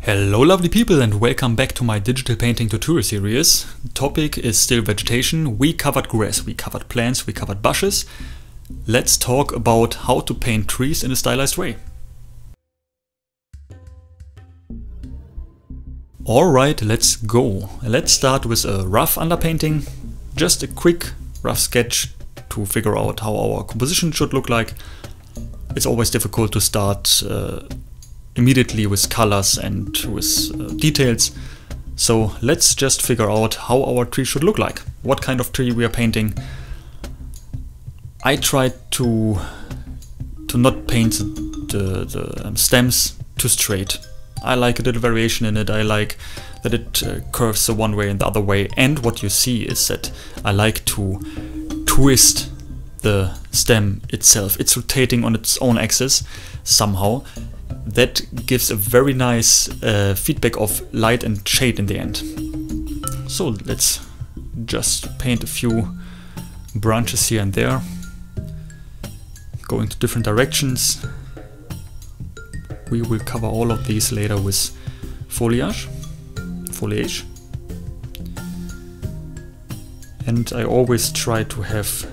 Hello lovely people and welcome back to my digital painting tutorial series. The topic is still vegetation. We covered grass, we covered plants, we covered bushes. Let's talk about how to paint trees in a stylized way. Alright, let's go. Let's start with a rough underpainting. Just a quick rough sketch to figure out how our composition should look like. It's always difficult to start immediately with colors and with details. So let's just figure out how our tree should look like. What kind of tree we are painting. I tried to not paint the stems too straight. I like a little variation in it. I like that it curves the one way and the other way. And what you see is that I like to twist the stem itself. It's rotating on its own axis somehow. That gives a very nice feedback of light and shade in the end. So let's just paint a few branches here and there, going to different directions. We will cover all of these later with foliage. And I always try to have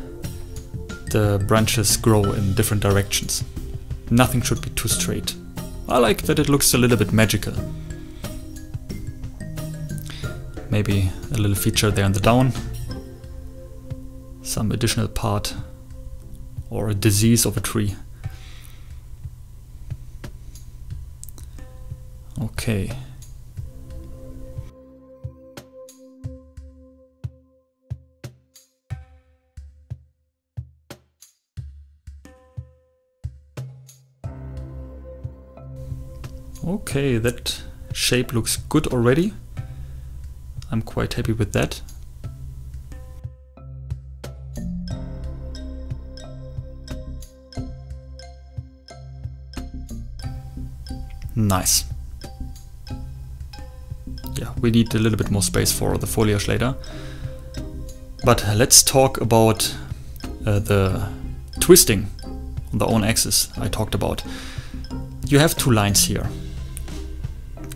the branches grow in different directions. Nothing should be too straight. I like that it looks a little bit magical. Maybe a little feature there in the down. Some additional part or a disease of a tree. Okay. Okay, that shape looks good already. I'm quite happy with that. Nice. Yeah, we need a little bit more space for the foliage later. But let's talk about the twisting on the own axis I talked about. You have two lines here.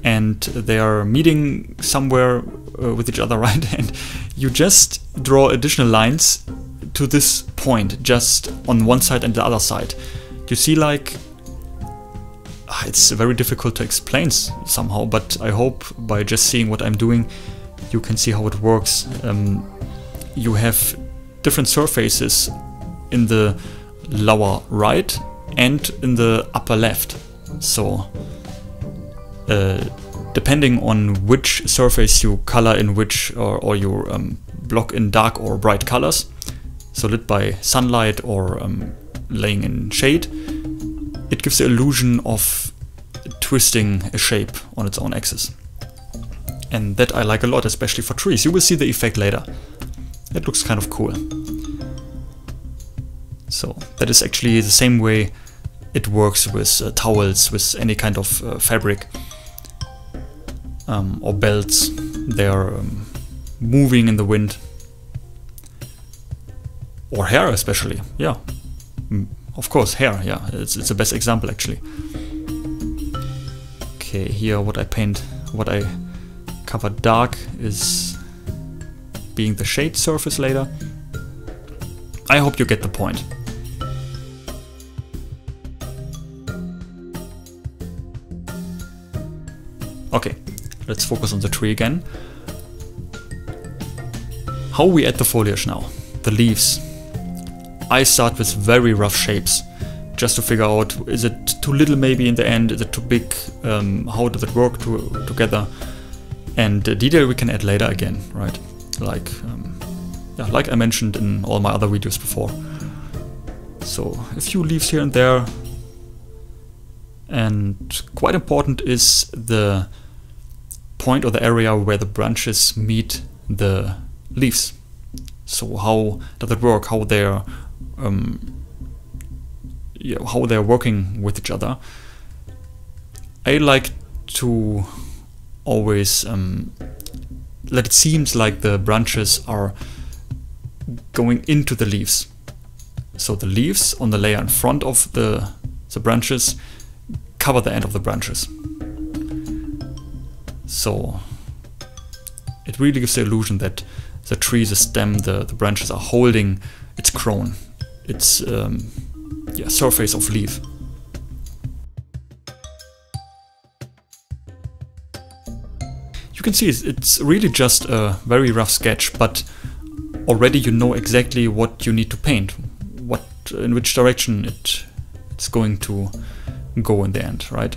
And they are meeting somewhere with each other, right? And you just draw additional lines to this point, just on one side and the other side. You see, like, it's very difficult to explain somehow, but I hope by just seeing what I'm doing, you can see how it works. You have different surfaces in the lower right and in the upper left. So depending on which surface you color in which or you block in dark or bright colors, so lit by sunlight or laying in shade, it gives the illusion of twisting a shape on its own axis. And that I like a lot, especially for trees. You will see the effect later. It looks kind of cool. So that is actually the same way it works with towels, with any kind of fabric or belts. They are moving in the wind. Or hair especially, yeah. Of course, hair, yeah. It's the best example actually. Okay, here what I covered dark is being the shade surface later. I hope you get the point. Okay, let's focus on the tree again. How we add the foliage now? The leaves. I start with very rough shapes, just to figure out, is it too little maybe in the end, is it too big, how does it work together? And the detail we can add later again, right? Like, yeah, like I mentioned in all my other videos before. So a few leaves here and there. And quite important is the point or the area where the branches meet the leaves. So how does it work? How they're working with each other. I like to always let it seems like the branches are going into the leaves. So the leaves on the layer in front of the branches cover the end of the branches. So it really gives the illusion that the tree, the stem, the branches are holding its crown, its surface of leaf. You can see it's really just a very rough sketch, but already you know exactly what you need to paint, in which direction it's going to go in the end, right?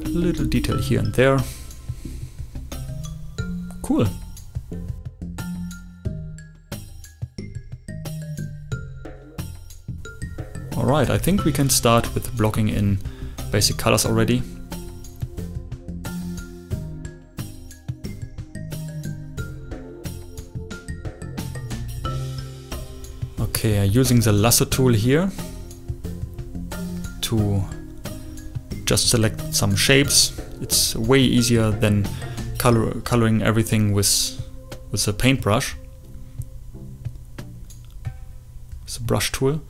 Little detail here and there. Cool. Alright, I think we can start with blocking in basic colors already. Okay, using the lasso tool here to just select some shapes. It's way easier than coloring everything with a paintbrush. It's a brush tool.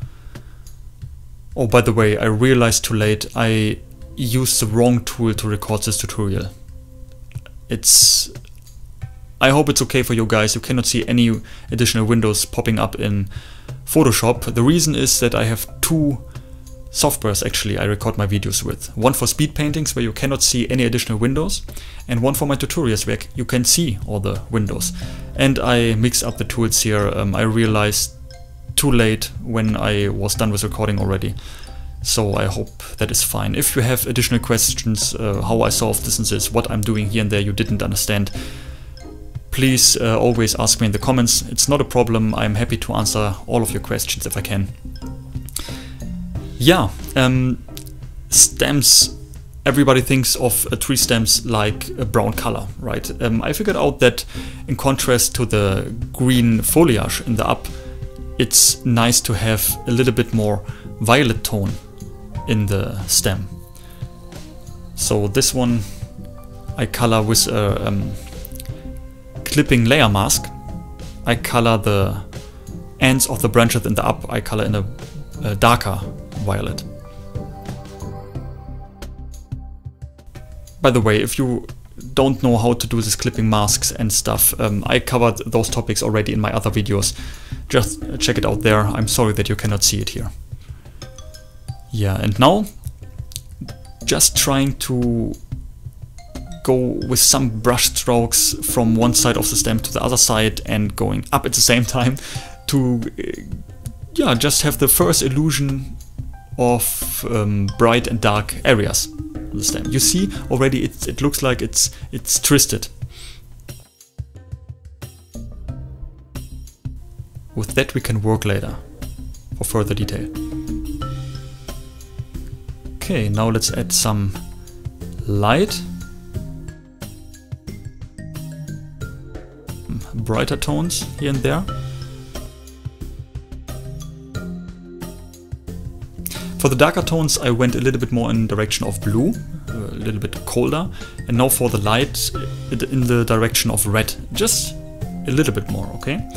Oh, by the way, I realized too late I used the wrong tool to record this tutorial. I hope it's okay for you guys. You cannot see any additional windows popping up in Photoshop. The reason is that I have two softwares actually I record my videos with. One for speed paintings where you cannot see any additional windows, and one for my tutorials where you can see all the windows. And I mix up the tools here. I realized too late when I was done with recording already. So I hope that is fine. If you have additional questions, how I solve this and this, what I'm doing here and there you didn't understand, please always ask me in the comments. It's not a problem. I'm happy to answer all of your questions if I can. Yeah, stems. Everybody thinks of tree stems like a brown color, right? I figured out that in contrast to the green foliage in the up, it's nice to have a little bit more violet tone in the stem. So this one I color with a clipping layer mask. I color the ends of the branches in the up, I color in a darker violet. By the way, if you don't know how to do these clipping masks and stuff, I covered those topics already in my other videos. Just check it out there. I'm sorry that you cannot see it here. Yeah, and now just trying to go with some brush strokes from one side of the stem to the other side and going up at the same time to just have the first illusion of bright and dark areas on the stem. You see already it looks like it's twisted. With that we can work later for further detail. Okay, now let's add some light. Brighter tones here and there. For the darker tones I went a little bit more in the direction of blue, a little bit colder, and now for the light in the direction of red, just a little bit more, okay?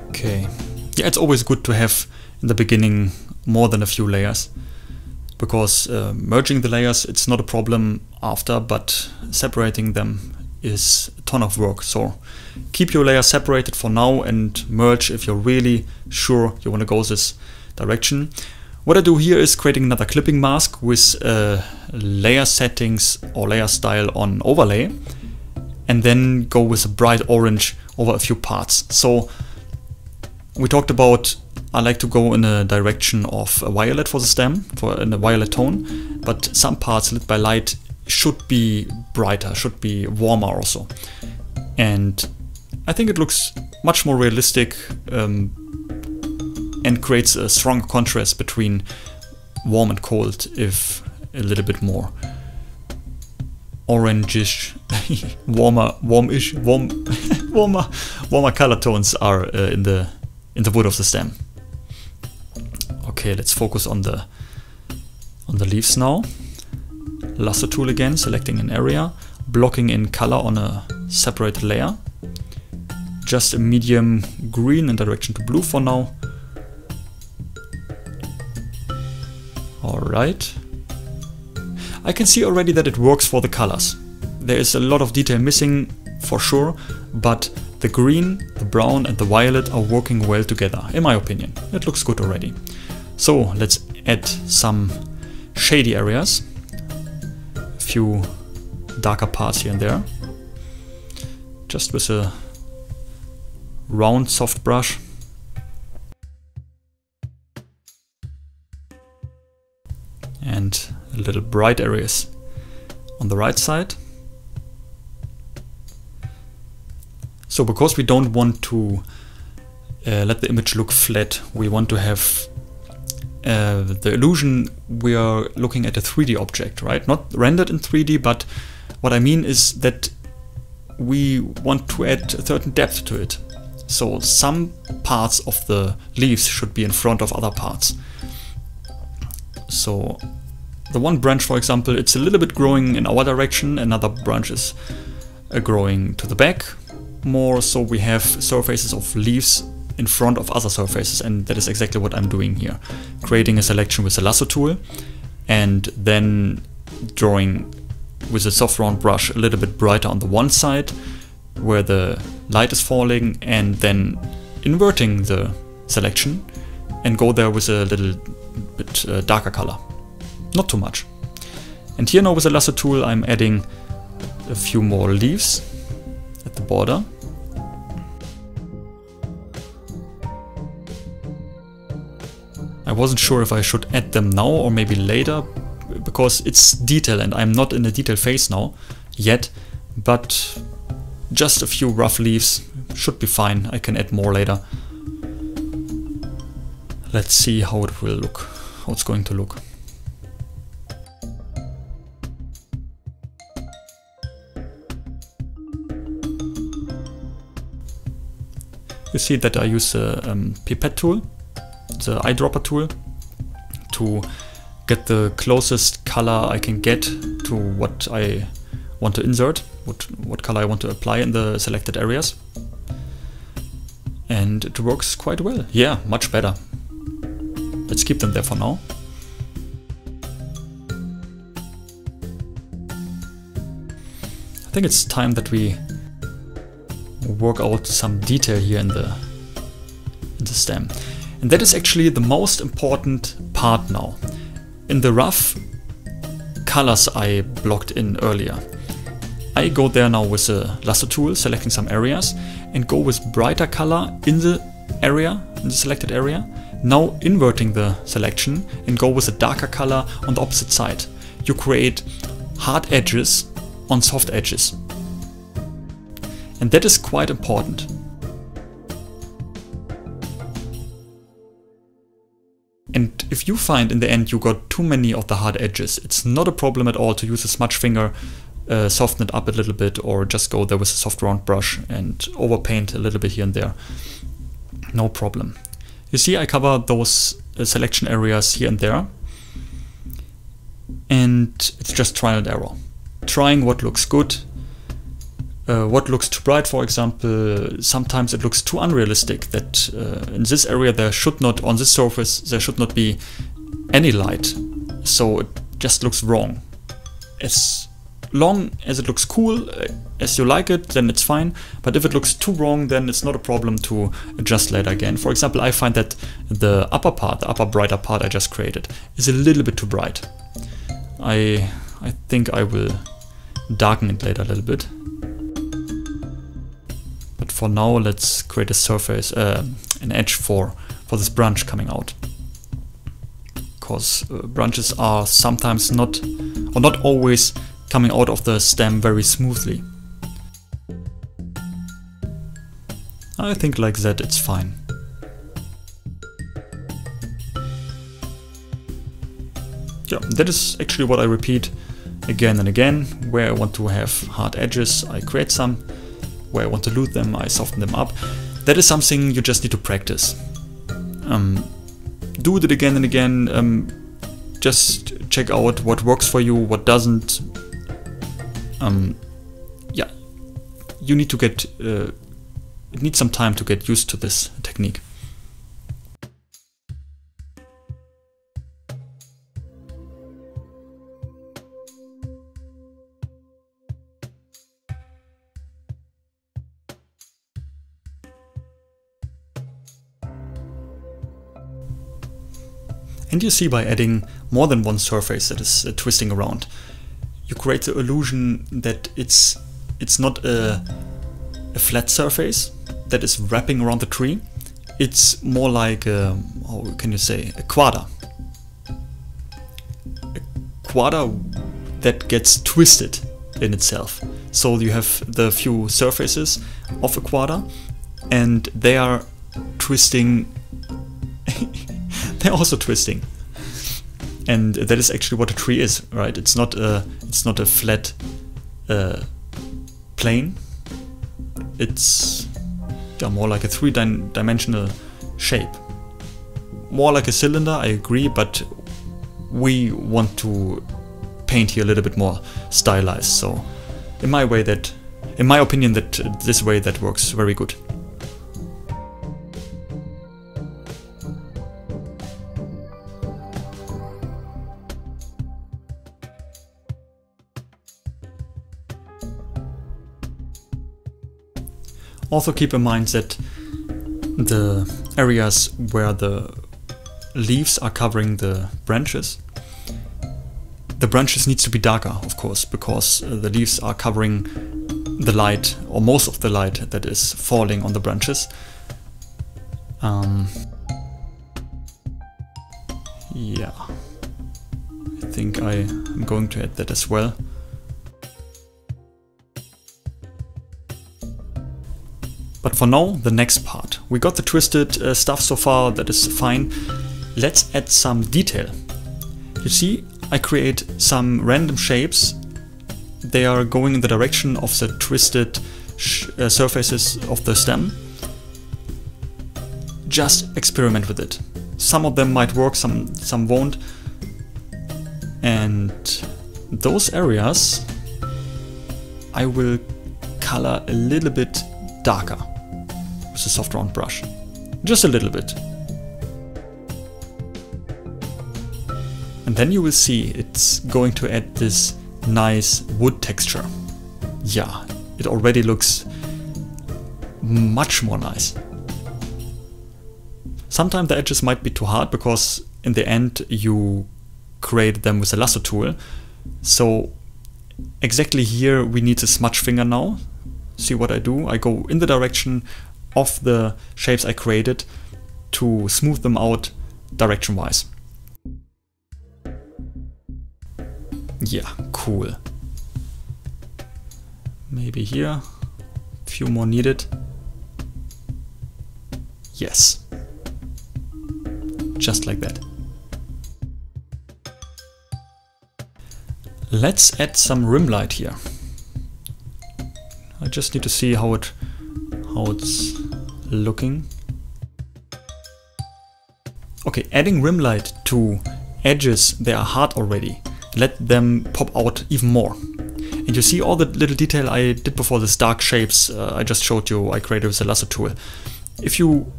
Okay, yeah, it's always good to have in the beginning more than a few layers, because merging the layers it's not a problem after, but separating them is a ton of work. So keep your layers separated for now and merge if you're really sure you want to go this direction. What I do here is creating another clipping mask with layer settings or layer style on overlay, and then go with a bright orange over a few parts. So we talked about I like to go in a direction of a violet for the stem, in a violet tone, but some parts lit by light should be brighter, should be warmer also. And I think it looks much more realistic and creates a stronger contrast between warm and cold if a little bit more orangish, warmer color tones are in the wood of the stem. Okay, let's focus on the leaves now. lasso tool again, selecting an area, blocking in color on a separated layer. Just a medium green in direction to blue for now. Alright. I can see already that it works for the colors. There is a lot of detail missing for sure, but the green, the brown and the violet are working well together, in my opinion. It looks good already. So let's add some shady areas. A few darker parts here and there. Just with a round soft brush. And a little bright areas on the right side. So because we don't want to let the image look flat, we want to have the illusion we are looking at a 3D object, right? Not rendered in 3D, but what I mean is that we want to add a certain depth to it. So some parts of the leaves should be in front of other parts. So the one branch, for example, it's a little bit growing in our direction, another branch is growing to the back more, so we have surfaces of leaves in front of other surfaces, and that is exactly what I'm doing here. Creating a selection with a lasso tool and then drawing with a soft round brush a little bit brighter on the one side where the light is falling, and then inverting the selection and go there with a little bit darker color. Not too much. And here now with the lasso tool I'm adding a few more leaves at the border. I wasn't sure if I should add them now or maybe later, because it's detail and I'm not in the detail phase now yet, but just a few rough leaves should be fine. I can add more later. Let's see how it will look, how it's going to look. You see that I use the pipette tool, the eyedropper tool, to get the closest color I can get to what I want to insert, what color I want to apply in the selected areas. And it works quite well. Yeah, much better. Let's keep them there for now. I think it's time that we work out some detail here in the stem. And that is actually the most important part now. In the rough colors I blocked in earlier, I go there now with a lasso tool, selecting some areas, and go with brighter color in the area, in the selected area. Now inverting the selection and go with a darker color on the opposite side. You create hard edges on soft edges. And that is quite important. And if you find in the end you got too many of the hard edges, it's not a problem at all to use a smudge finger, soften it up a little bit, or just go there with a soft round brush and overpaint a little bit here and there. No problem. You see, I cover those selection areas here and there. And it's just trial and error. Trying what looks good. What looks too bright, for example. Sometimes it looks too unrealistic that in this area there should not, on this surface, there should not be any light. So it just looks wrong. As long as it looks cool, as you like it, then it's fine. But if it looks too wrong, then it's not a problem to adjust later again. For example, I find that the upper part, the upper brighter part I just created, is a little bit too bright. I think I will darken it later a little bit. But for now, let's create a surface, an edge for this branch coming out. Because branches are sometimes not always coming out of the stem very smoothly. I think like that it's fine. Yeah, that is actually what I repeat again and again. Where I want to have hard edges, I create some. Where I want to lose them, I soften them up. That is something you just need to practice. Do it again and again. Just check out what works for you, what doesn't. Yeah, you need to get, it needs some time to get used to this technique. And you see, by adding more than one surface that is twisting around, you create the illusion that it's not a flat surface that is wrapping around the tree. It's more like how can you say, a quadra. A quadra that gets twisted in itself. So you have the few surfaces of a quadra, and they are twisting. They're also twisting, and that is actually what a tree is, right? It's not a flat plane. It's more like a three-dimensional shape, more like a cylinder. I agree, but we want to paint here a little bit more stylized. So, in my opinion, that this way that works very good. Also keep in mind that the areas where the leaves are covering the branches needs to be darker, of course, because the leaves are covering the light, or most of the light that is falling on the branches. Yeah, I think I'm going to add that as well. But for now, the next part. We got the twisted stuff so far, that is fine. Let's add some detail. You see, I create some random shapes. They are going in the direction of the twisted surfaces of the stem. Just experiment with it. Some of them might work, some won't. And those areas I will color a little bit darker with a soft round brush, just a little bit. And then you will see it's going to add this nice wood texture. Yeah, it already looks much more nice. Sometimes the edges might be too hard because in the end you create them with a lasso tool. So exactly here we need a smudge finger now. See what I do? I go in the direction of the shapes I created to smooth them out direction-wise. Yeah, cool. Maybe here, a few more needed. Yes. Just like that. Let's add some rim light here. I just need to see how it's looking. Okay, adding rim light to edges, they are hard already. Let them pop out even more. And you see all the little detail I did before, these dark shapes I just showed you, I created with the lasso tool. If you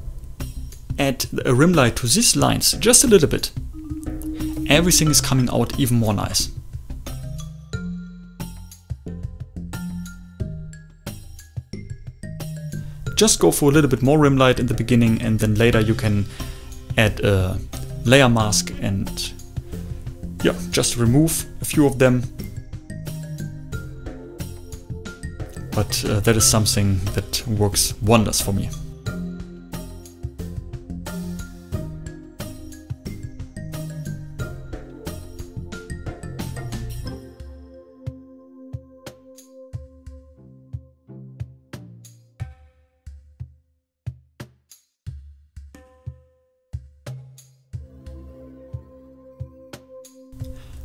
add a rim light to these lines, just a little bit, everything is coming out even more nice. Just go for a little bit more rim light in the beginning, and then later you can add a layer mask and yeah, just remove a few of them. But that is something that works wonders for me.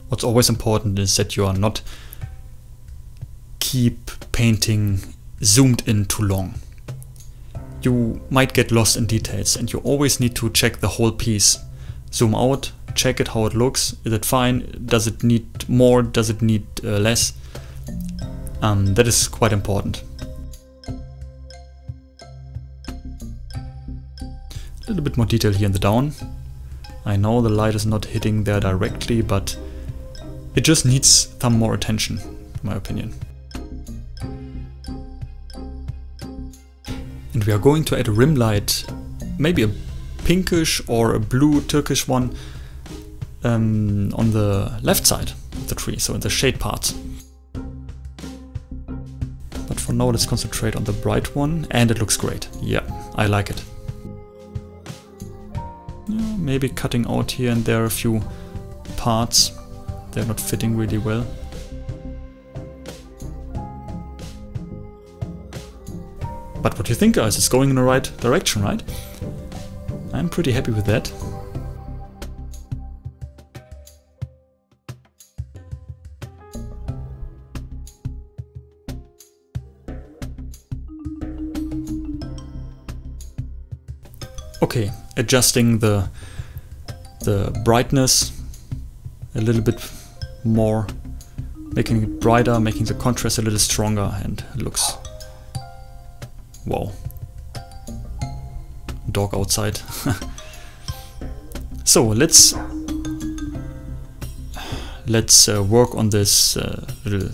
What's always important is that you are not keep painting zoomed in too long. You might get lost in details and you always need to check the whole piece. Zoom out, check it how it looks. Is it fine? Does it need more? Does it need less? That is quite important. A little bit more detail here in the down. I know the light is not hitting there directly, but it just needs some more attention, in my opinion. And we are going to add a rim light, maybe a pinkish or a blue turkish one, on the left side of the tree, so in the shade parts. But for now let's concentrate on the bright one, and it looks great. Yeah, I like it. Yeah, maybe cutting out here and there a few parts. They're not fitting really well. But what do you think, guys? It's going in the right direction, right? I'm pretty happy with that. Okay, adjusting the brightness a little bit more, making it brighter, making the contrast a little stronger, and it looks... wow. Dog outside. So let's work on this little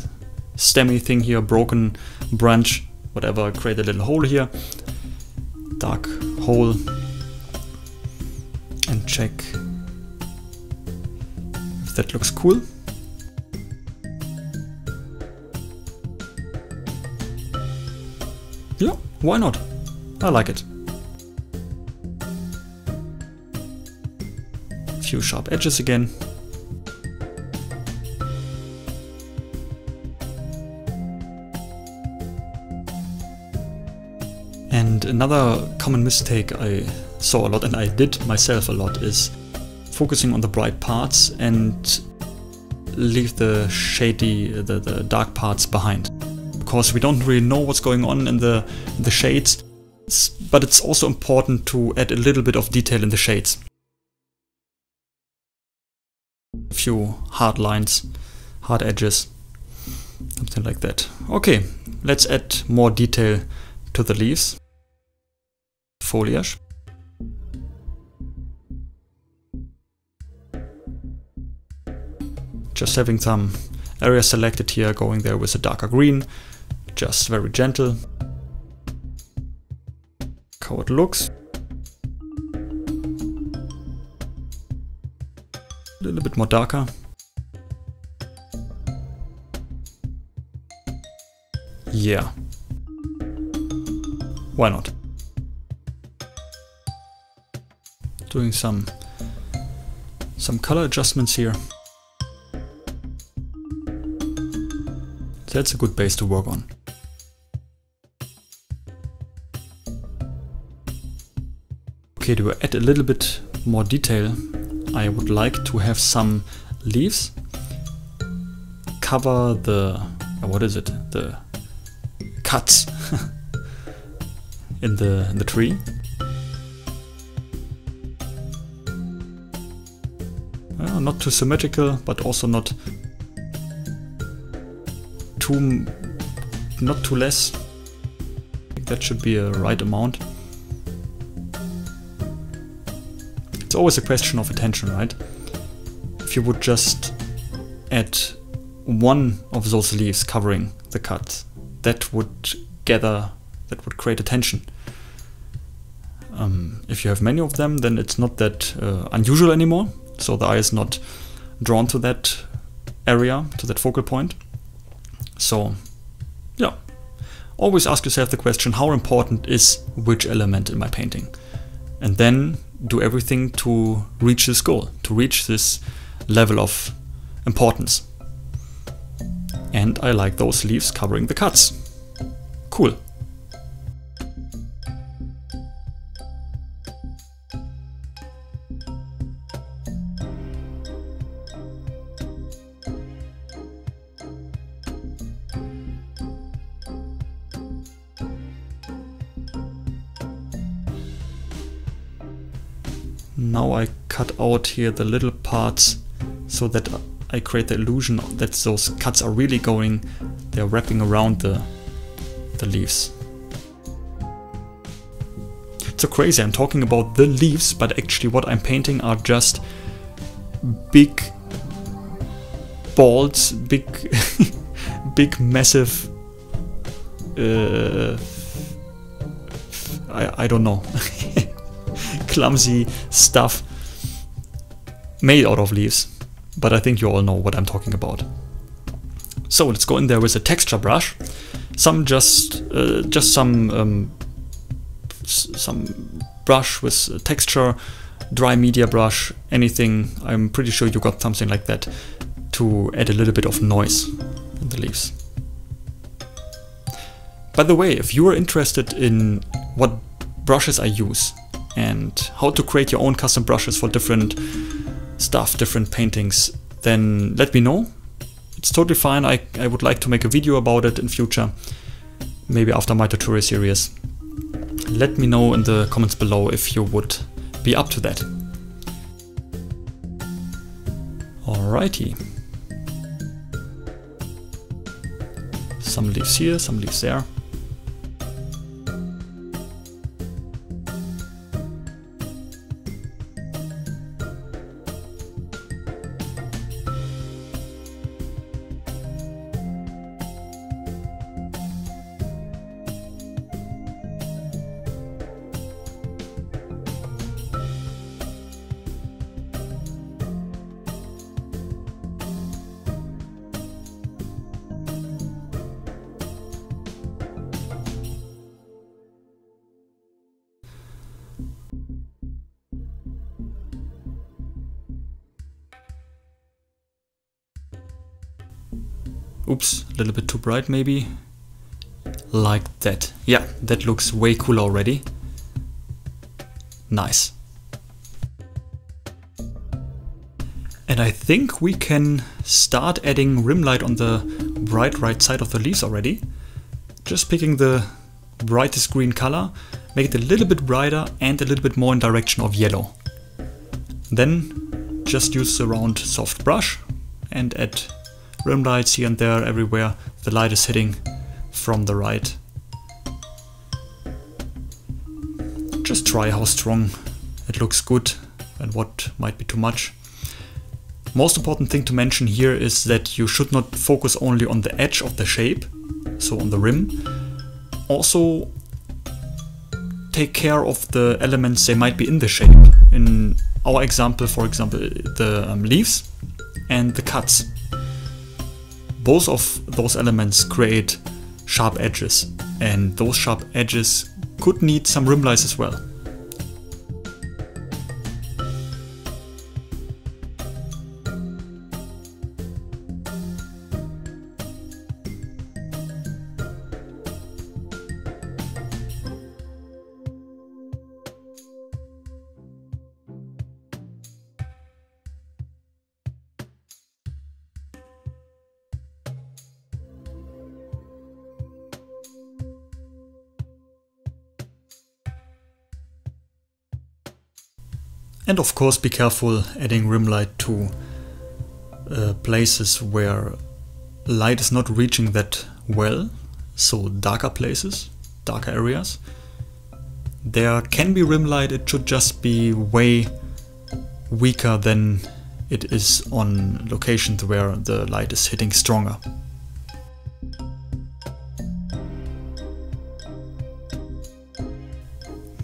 stemmy thing here, broken branch, whatever. Create a little hole here, dark hole, and check if that looks cool. Yeah, why not? I like it. Few sharp edges again. And another common mistake I saw a lot, and I did myself a lot, is focusing on the bright parts and leave the shady, the dark parts behind. Because we don't really know what's going on in the shades, but it's also important to add a little bit of detail in the shades. A few hard lines, hard edges, something like that. Okay, let's add more detail to the leaves. Foliage. Just having some areas selected here, going there with a darker green, just very gentle. How it looks. A little bit more darker. Yeah. Why not? Doing some color adjustments here. That's a good base to work on. Okay, to add a little bit more detail, I would like to have some leaves cover the, what is it, the cuts in the tree. Well, not too symmetrical, but also not too less. I think that should be a right amount. It's always a question of attention, right? If you would just add one of those leaves covering the cut, that would create attention. If you have many of them, then it's not that unusual anymore. So the eye is not drawn to that area, to that focal point. So, yeah, always ask yourself the question, how important is which element in my painting? And then do everything to reach this goal, to reach this level of importance. And I like those leaves covering the cuts. Cool. Now I cut out here the little parts so that I create the illusion that those cuts are really going, they're wrapping around the leaves. It's so crazy, I'm talking about the leaves, but actually what I'm painting are just big balls, big big massive I don't know clumsy stuff made out of leaves, but I think you all know what I'm talking about. So let's go in there with a texture brush, some some brush with texture, dry media brush, anything. I'm pretty sure you got something like that to add a little bit of noise in the leaves. By the way, if you are interested in what brushes I use and how to create your own custom brushes for different stuff, different paintings, then let me know. It's totally fine. I would like to make a video about it in future, maybe after my tutorial series. Let me know in the comments below if you would be up to that. Alrighty. Some leaves here, some leaves there. Oops, a little bit too bright maybe. Like that. Yeah, that looks way cooler already. Nice. And I think we can start adding rim light on the bright right side of the leaves already. Just picking the brightest green color, make it a little bit brighter and a little bit more in direction of yellow. Then just use the round soft brush and add rim lights here and there, everywhere the light is hitting from the right. Just try how strong it looks good and what might be too much. Most important thing to mention here is that you should not focus only on the edge of the shape, so on the rim. Also take care of the elements they might be in the shape. In our example, for example, the leaves and the cuts. Both of those elements create sharp edges, and those sharp edges could need some rim lights as well. And of course be careful adding rim light to places where light is not reaching that well, so darker places, darker areas. There can be rim light, it should just be way weaker than it is on locations where the light is hitting stronger.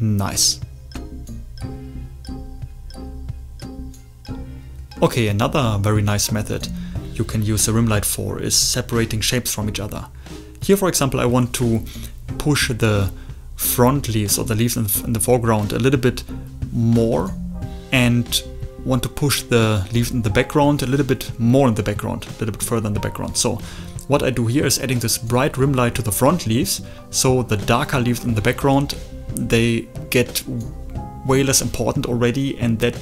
Nice. Okay, another very nice method you can use the rim light for is separating shapes from each other. Here, for example, I want to push the front leaves or the leaves in the foreground a little bit more and want to push the leaves in the background a little bit more in the background, a little bit further in the background. So what I do here is adding this bright rim light to the front leaves, so the darker leaves in the background, they get way less important already, and that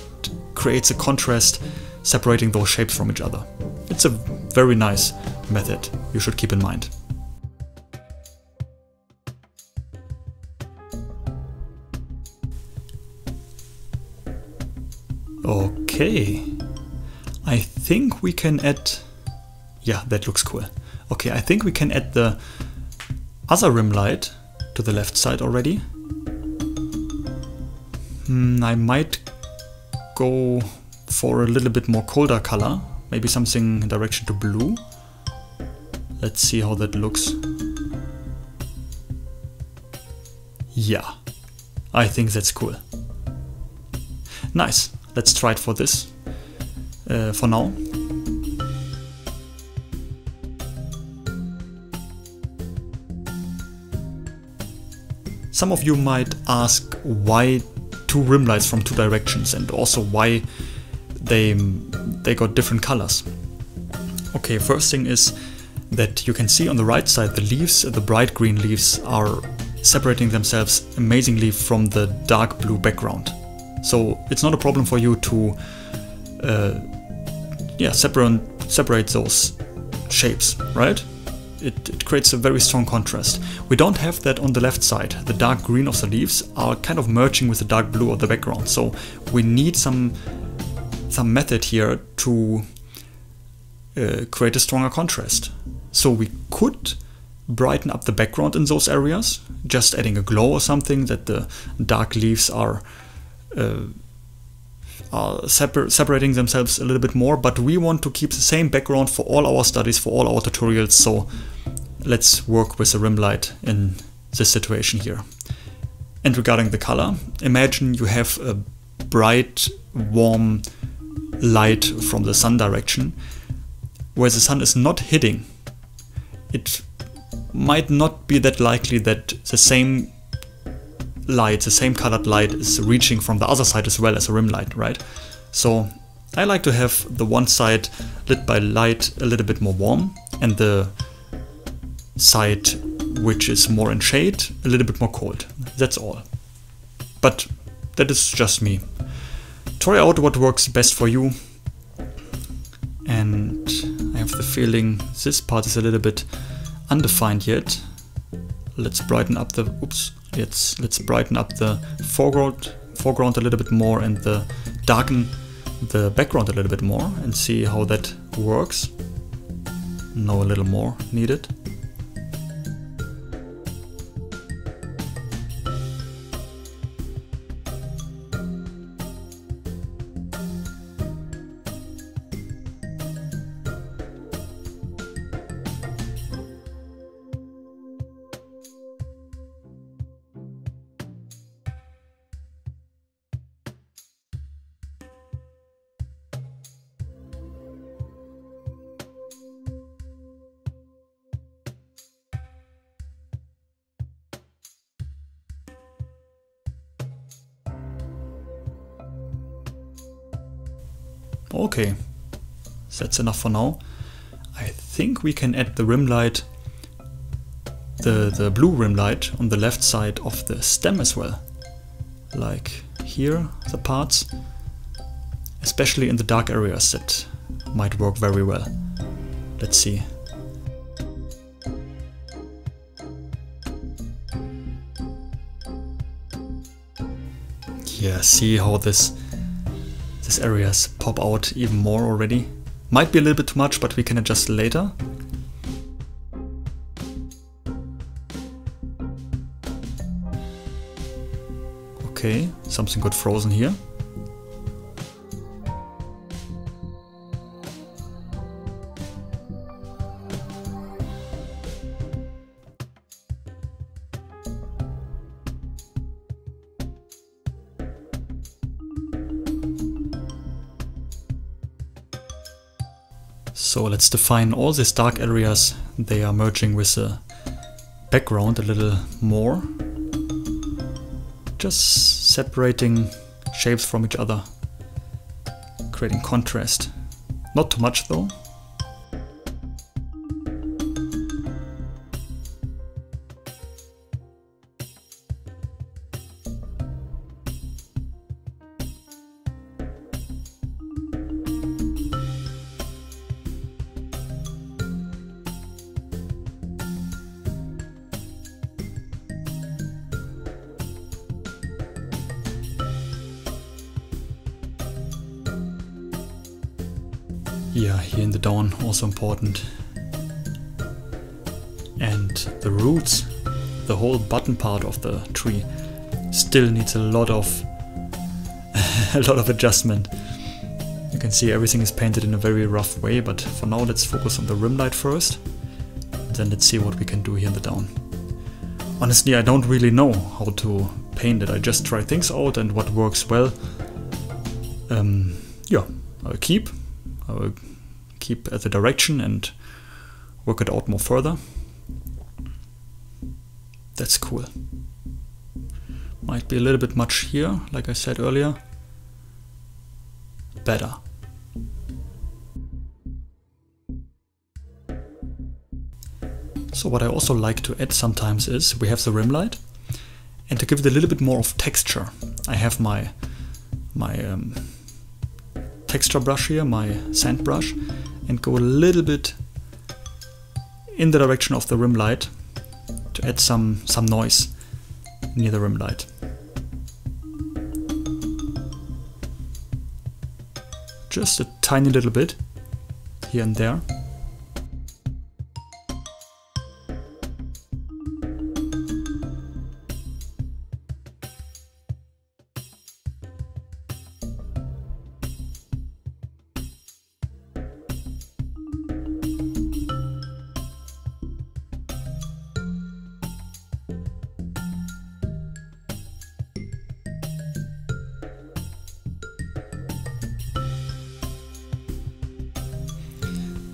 creates a contrast separating those shapes from each other. It's a very nice method you should keep in mind. Okay, I think we can add, yeah, that looks cool. Okay, I think we can add the other rim light to the left side already. I might go for a little bit more colder color, maybe something in direction to blue. Let's see how that looks. Yeah, I think that's cool. Nice, let's try it for this, for now. Some of you might ask why two rim lights from two directions, and also why they got different colors. Okay, first thing is that you can see on the right side the leaves, the bright green leaves, are separating themselves amazingly from the dark blue background. So it's not a problem for you to separate those shapes, right? It creates a very strong contrast. We don't have that on the left side. The dark green of the leaves are kind of merging with the dark blue of the background. So we need some method here to create a stronger contrast. So we could brighten up the background in those areas, just adding a glow or something, that the dark leaves are separating themselves a little bit more, but we want to keep the same background for all our studies, for all our tutorials, so let's work with the rim light in this situation here. And regarding the color, imagine you have a bright, warm light from the sun direction, where the sun is not hitting. It might not be that likely that the same light, the same colored light, is reaching from the other side as well as a rim light, right? So I like to have the one side lit by light a little bit more warm, and the side which is more in shade a little bit more cold. That's all. But that is just me. Try out what works best for you. And I have the feeling this part is a little bit undefined yet. Let's brighten up the let's brighten up the foreground a little bit more, and darken the background a little bit more, and see how that works. No, a little more needed. Okay, that's enough for now. I think we can add the rim light, the blue rim light on the left side of the stem as well. Like here, the parts, especially in the dark areas, that might work very well. Let's see. Yeah, see how these areas pop out even more already. Might be a little bit too much, but we can adjust later. Okay, something got frozen here. So let's define all these dark areas. They are merging with the background a little more. Just separating shapes from each other, creating contrast. Not too much though. Yeah, here in the down, also important. And the roots, the whole bottom part of the tree, still needs a lot of a lot of adjustment. You can see everything is painted in a very rough way, but for now let's focus on the rim light first. Then let's see what we can do here in the down. Honestly, I don't really know how to paint it. I just try things out and what works well. Yeah, I will keep at the direction and work it out more further. That's cool. Might be a little bit much here, like I said earlier. Better. So what I also like to add sometimes is we have the rim light, and to give it a little bit more of texture, I have my texture brush here, my sand brush, and go a little bit in the direction of the rim light to add some noise near the rim light. Just a tiny little bit here and there.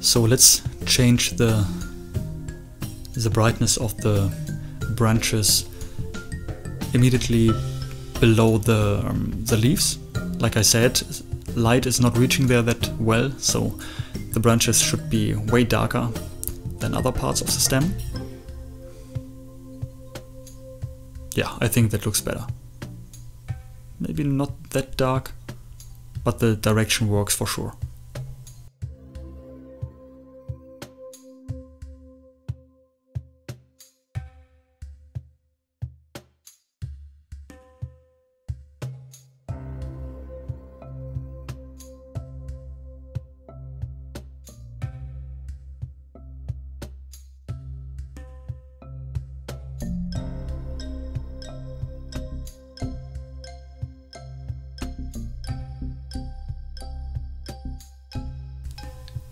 So let's change the brightness of the branches immediately below the leaves. Like I said, light is not reaching there that well, so the branches should be way darker than other parts of the stem. Yeah, I think that looks better. Maybe not that dark, but the direction works for sure.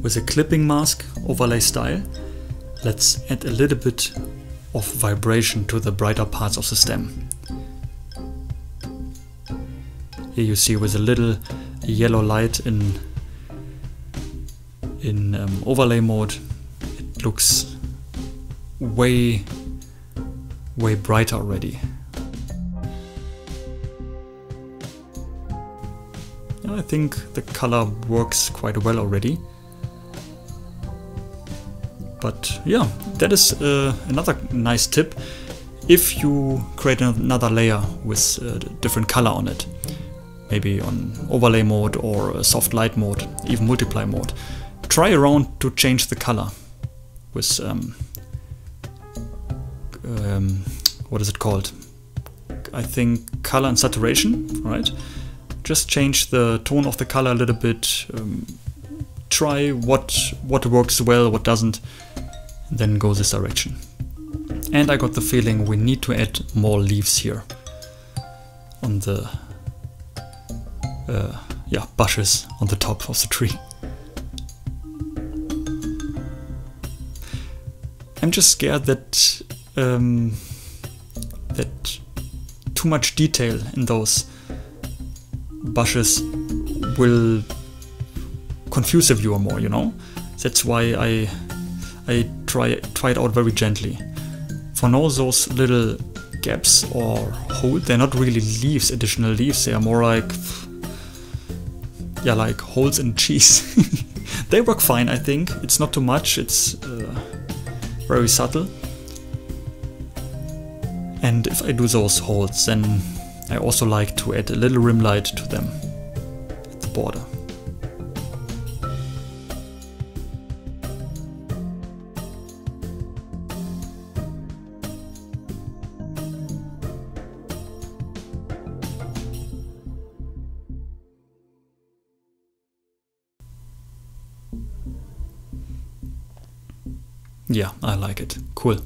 With a clipping mask overlay style, let's add a little bit of vibration to the brighter parts of the stem. Here you see with a little yellow light in overlay mode, it looks way brighter already. I think the color works quite well already. But yeah, that is another nice tip. If you create another layer with a different color on it, maybe on overlay mode or a soft light mode, even multiply mode, try around to change the color with what is it called? I think color and saturation, right? Just change the tone of the color a little bit. Try what works well, what doesn't, and then go this direction. And I got the feeling we need to add more leaves here on the bushes on the top of the tree. I'm just scared that that too much detail in those bushes will confuse the viewer more, you know? That's why I try it out very gently. For now, those little gaps or holes, they're not really leaves, additional leaves, they are more like, yeah, like holes in cheese. They work fine, I think. It's not too much, it's very subtle. And if I do those holes, then I also like to add a little rim light to them at the border. Yeah, I like it. Cool.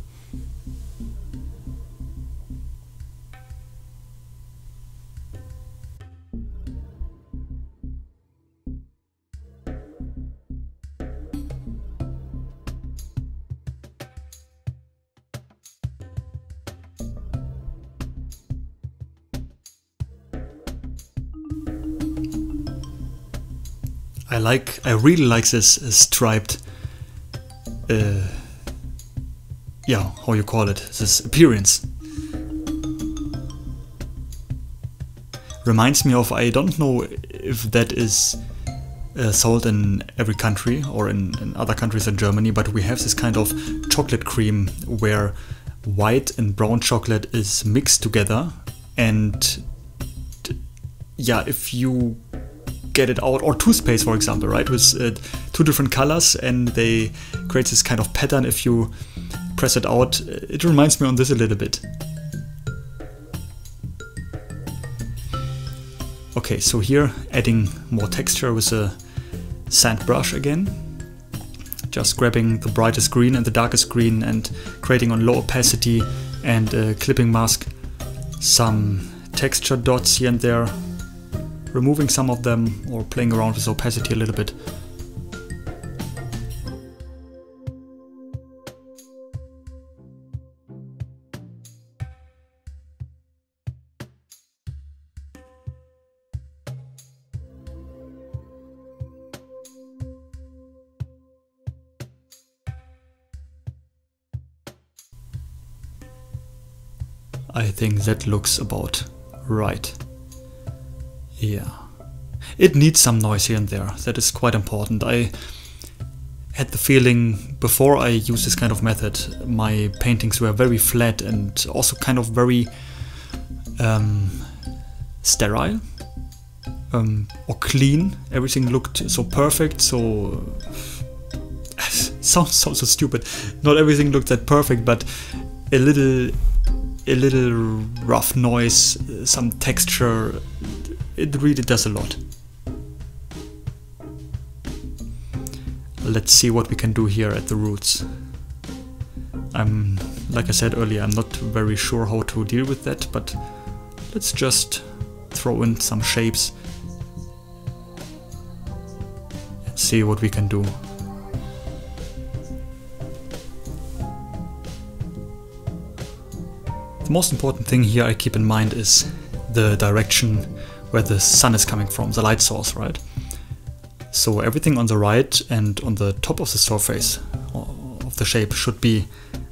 I really like this striped, yeah, how you call it, this appearance. Reminds me of, I don't know if that is sold in every country or in other countries in Germany, but we have this kind of chocolate cream where white and brown chocolate is mixed together, and yeah, if you get it out, or toothpaste for example, right, with two different colors, and they create this kind of pattern if you press it out. It reminds me on this a little bit. Okay, so here adding more texture with a sand brush again, just grabbing the brightest green and the darkest green and creating on low opacity and clipping mask some texture dots here and there, removing some of them or playing around with opacity a little bit. I think that looks about right. Yeah. It needs some noise here and there. That is quite important. I had the feeling before I used this kind of method, my paintings were very flat and also kind of very sterile or clean. Everything looked so perfect, so sounds so stupid. Not everything looked that perfect, but a little rough noise, some texture, it really does a lot. Let's see what we can do here at the roots. Like I said earlier, I'm not very sure how to deal with that, but let's just throw in some shapes and see what we can do. The most important thing here I keep in mind is the direction where the sun is coming from, the light source, right? So everything on the right and on the top of the surface of the shape should be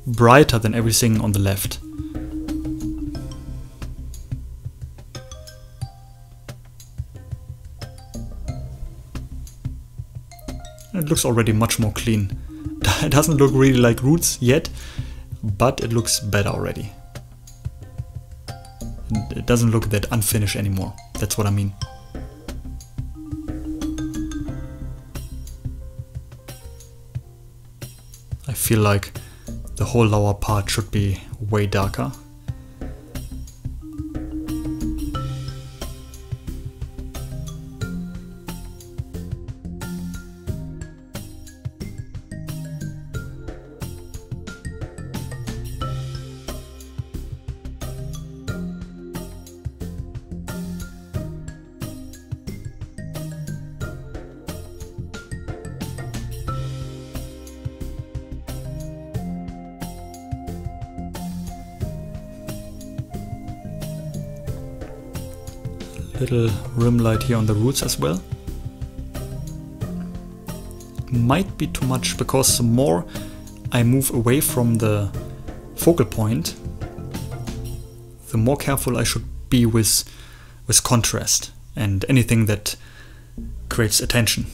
brighter than everything on the left. It looks already much more clean. It doesn't look really like roots yet, but it looks better already. It doesn't look that unfinished anymore. That's what I mean. I feel like the whole lower part should be way darker. Little rim light here on the roots as well. Might be too much, because the more I move away from the focal point, the more careful I should be with contrast and anything that creates attention.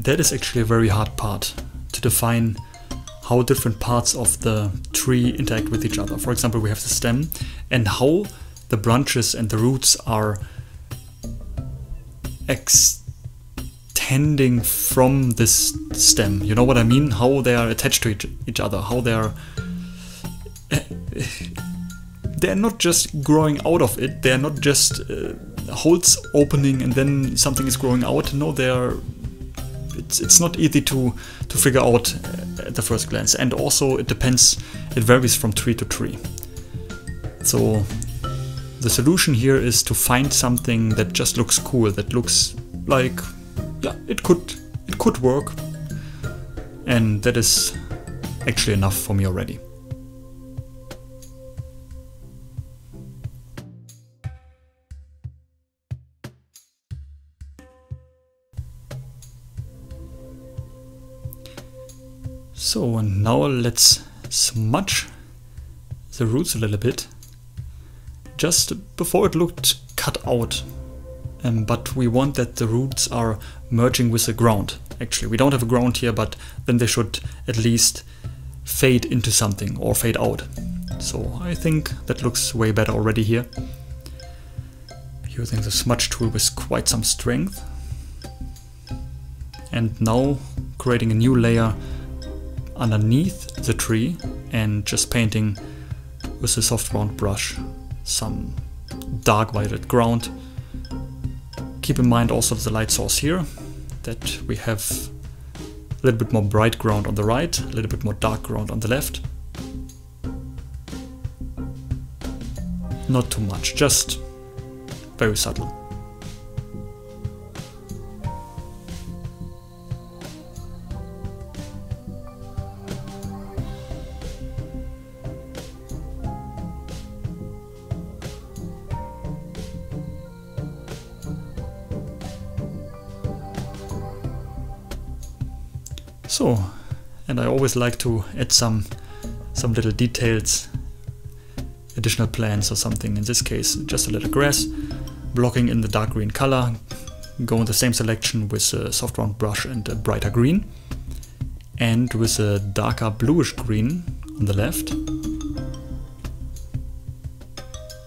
that is actually a very hard part, to define how different parts of the tree interact with each other. For example, we have the stem, and how the branches and the roots are extending from this stem. You know what I mean? How they are attached to each other, how they are... they're not just growing out of it, they're not just holes opening and then something is growing out. No, they're... It's not easy to figure out at the first glance, and also it depends, it varies from tree to tree. So the solution here is to find something that just looks cool, that looks like, yeah, it could work, and that is actually enough for me already. So and now let's smudge the roots a little bit. Just before it looked cut out, but we want that the roots are merging with the ground. Actually, we don't have a ground here, but then they should at least fade into something or fade out. So I think that looks way better already here. Using the smudge tool with quite some strength. And now creating a new layer underneath the tree and just painting with a soft round brush some dark violet ground. Keep in mind also the light source here, that we have a little bit more bright ground on the right, a little bit more dark ground on the left. Not too much, just very subtle. So, and I always like to add some little details, additional plants or something. In this case, just a little grass, blocking in the dark green color, go in the same selection with a soft round brush and a brighter green, and with a darker bluish green on the left,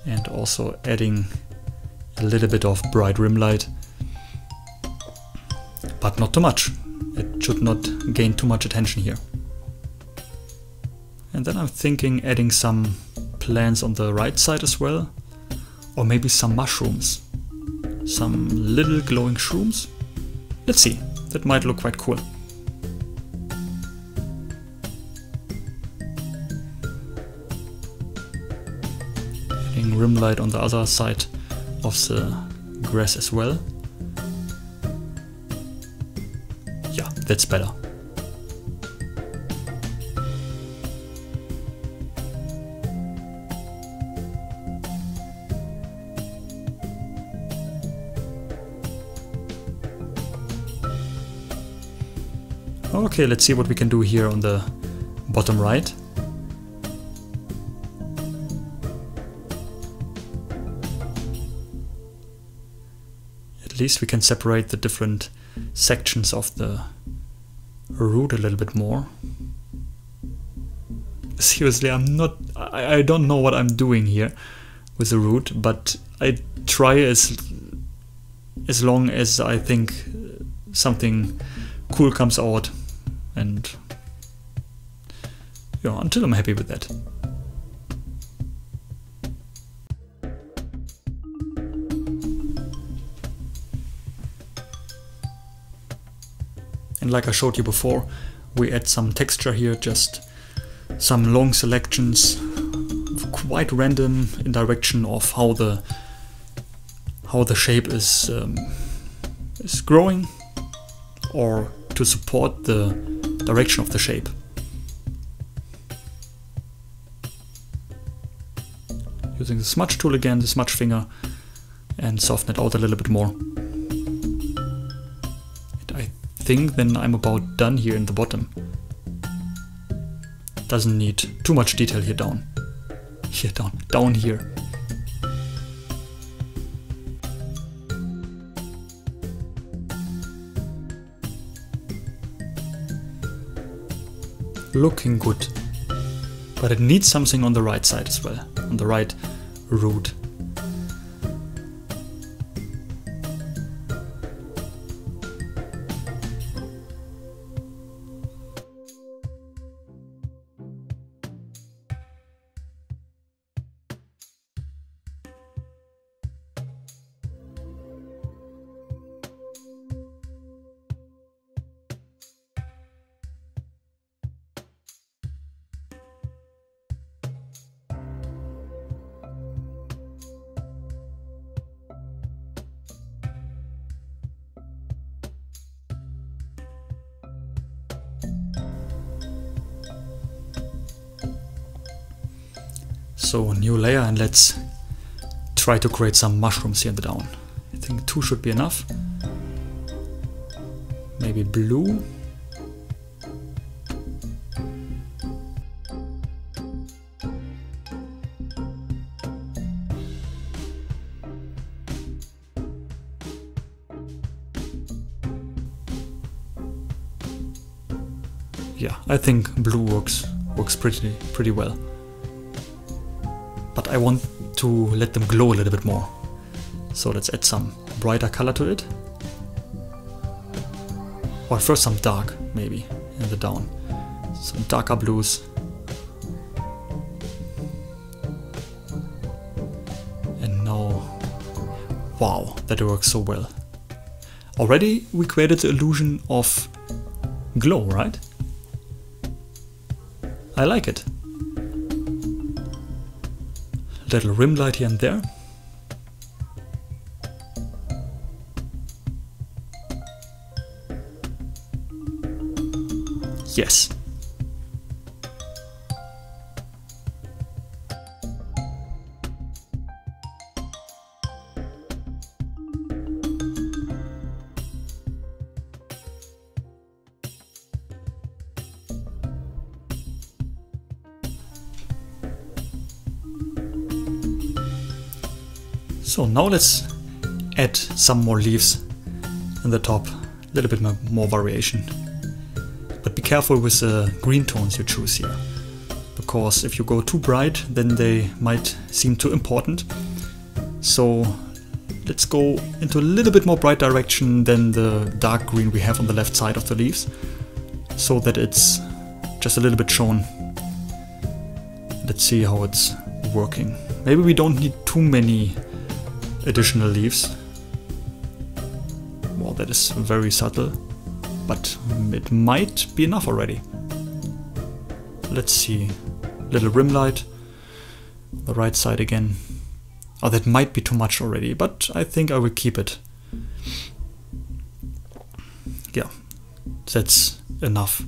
and also adding a little bit of bright rim light, but not too much. It should not gain too much attention here. And then I'm thinking adding some plants on the right side as well, or maybe some mushrooms, some little glowing shrooms. Let's see, that might look quite cool. Adding rim light on the other side of the grass as well. Yeah, that's better. Okay, let's see what we can do here on the bottom right. At least we can separate the different sections of the root a little bit more. Seriously, I don't know what I'm doing here with the root, but I try as long as I think something cool comes out, and yeah, until I'm happy with that. And like I showed you before, we add some texture here, just some long selections, quite random in direction of how the shape is growing, or to support the direction of the shape. Using the smudge tool again, the smudge finger, and soften it out a little bit more. And I think then I'm about done here in the bottom. Doesn't need too much detail here down. Here down here. looking good. But it needs something on the right side as well, on the right root. So new layer, and let's try to create some mushrooms here in the down. I think 2 should be enough. Maybe blue. Yeah, I think blue works pretty well. But I want to let them glow a little bit more. So let's add some brighter color to it. Or first some dark, maybe, in the down. Some darker blues. And now, wow, that works so well. Already we created the illusion of glow, right? I like it. Little rim light here and there. Yes. So now let's add some more leaves in the top, a little bit more variation. But be careful with the green tones you choose here, because if you go too bright, then they might seem too important. So let's go into a little bit more bright direction than the dark green we have on the left side of the leaves, so that it's just a little bit shown. Let's see how it's working. Maybe we don't need too many additional leaves. Well, that is very subtle, but it might be enough already. Let's see. Little rim light. The right side again. Oh, that might be too much already, but I think I will keep it. Yeah, that's enough.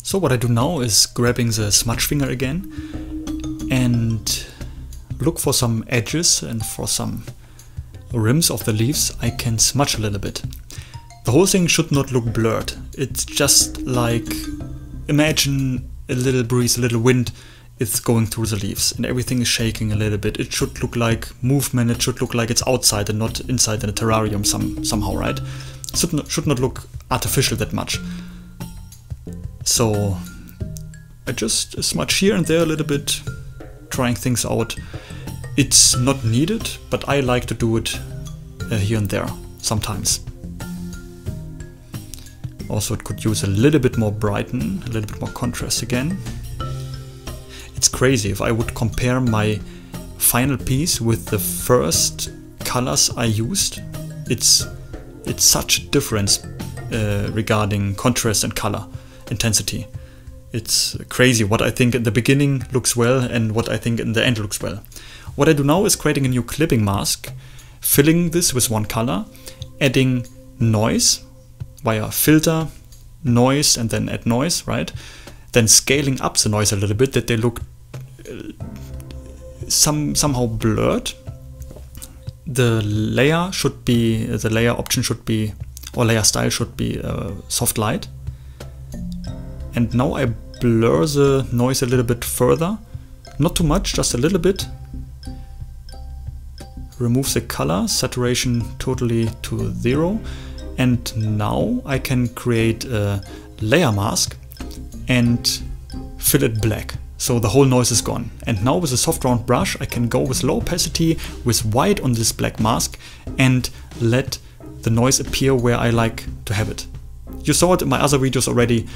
So what I do now is grabbing the smudge finger again and look for some edges and for some rims of the leaves I can smudge a little bit. The whole thing should not look blurred. It's just like, imagine a little breeze, a little wind is going through the leaves and everything is shaking a little bit. It should look like movement, it should look like it's outside and not inside in a terrarium somehow, right? It should not look artificial that much. So I just smudge here and there a little bit, trying things out. It's not needed, but I like to do it here and there sometimes. Also, it could use a little bit more brighten, a little bit more contrast again. It's crazy if I would compare my final piece with the first colors I used. It's such a difference regarding contrast and color intensity. It's crazy what I think in the beginning looks well and what I think in the end looks well. What I do now is creating a new clipping mask, filling this with one color, adding noise via filter, noise, and then add noise, right? then scaling up the noise a little bit, that they look somehow blurred. The layer option should be, or layer style should be soft light. And now I blur the noise a little bit further, not too much, just a little bit. Remove the color, saturation totally to 0. And now I can create a layer mask and fill it black. So the whole noise is gone. And now with a soft round brush, I can go with low opacity, with white on this black mask, and let the noise appear where I like to have it. You saw it in my other videos already.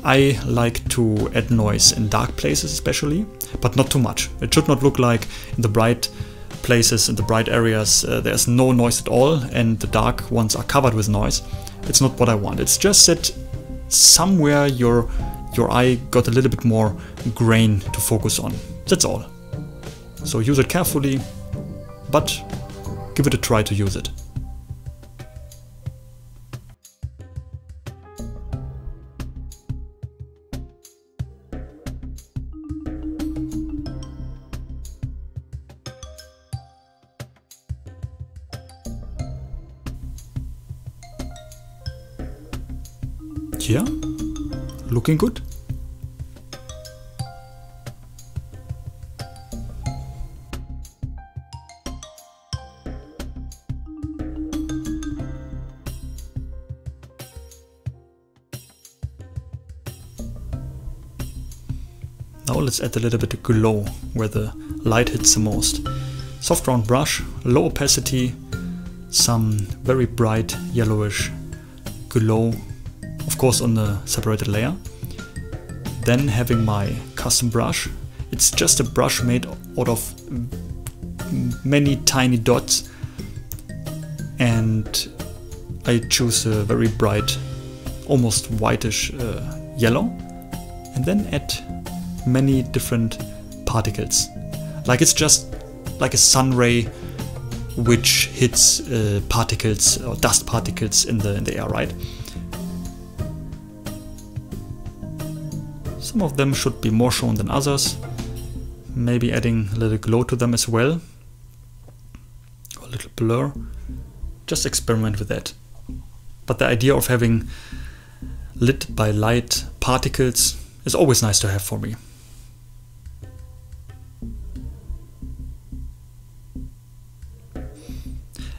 I like to add noise in dark places especially, but not too much. It should not look like in the bright places, in the bright areas, there's no noise at all and the dark ones are covered with noise. It's not what I want. It's just that somewhere your eye got a little bit more grain to focus on. That's all. So use it carefully, but give it a try to use it. Yeah, looking good. Now let's add a little bit of glow where the light hits the most. Soft round brush, low opacity, some very bright yellowish glow, of course on the separated layer. Then having my custom brush. It's just a brush made out of many tiny dots, and I choose a very bright, almost whitish yellow, and then add many different particles. Like it's just like a sun ray which hits particles or dust particles in the air, right? Some of them should be more shown than others. Maybe adding a little glow to them as well. Or a little blur. Just experiment with that. But the idea of having lit by light particles is always nice to have for me.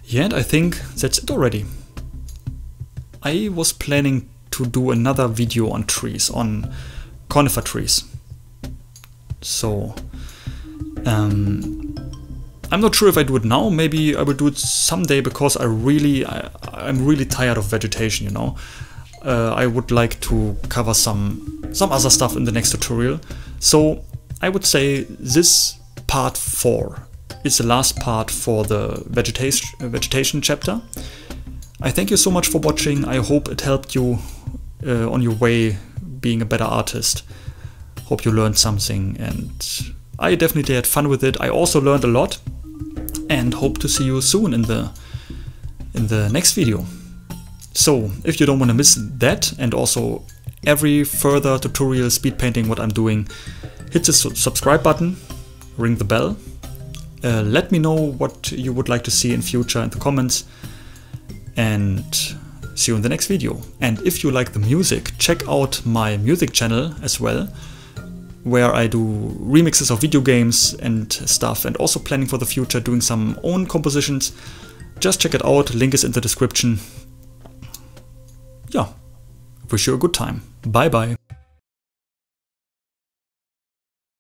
Yeah, and I think that's it already. I was planning to do another video on trees, on conifer trees. So I'm not sure if I do it now. Maybe I will do it someday, because I'm really tired of vegetation, you know. I would like to cover some other stuff in the next tutorial. So I would say this part 4 is the last part for the vegetation chapter. I thank you so much for watching. I hope it helped you on your way being a better artist. Hope you learned something, and I definitely had fun with it. I also learned a lot, and hope to see you soon in the next video. So if you don't want to miss that, and also every further tutorial speed painting what I'm doing, hit the subscribe button, ring the bell. Let me know what you would like to see in future in the comments, and see you in the next video. And if you like the music, check out my music channel as well, where I do remixes of video games and stuff, and also planning for the future doing some own compositions. Just check it out, link is in the description. Yeah, wish you a good time. Bye bye.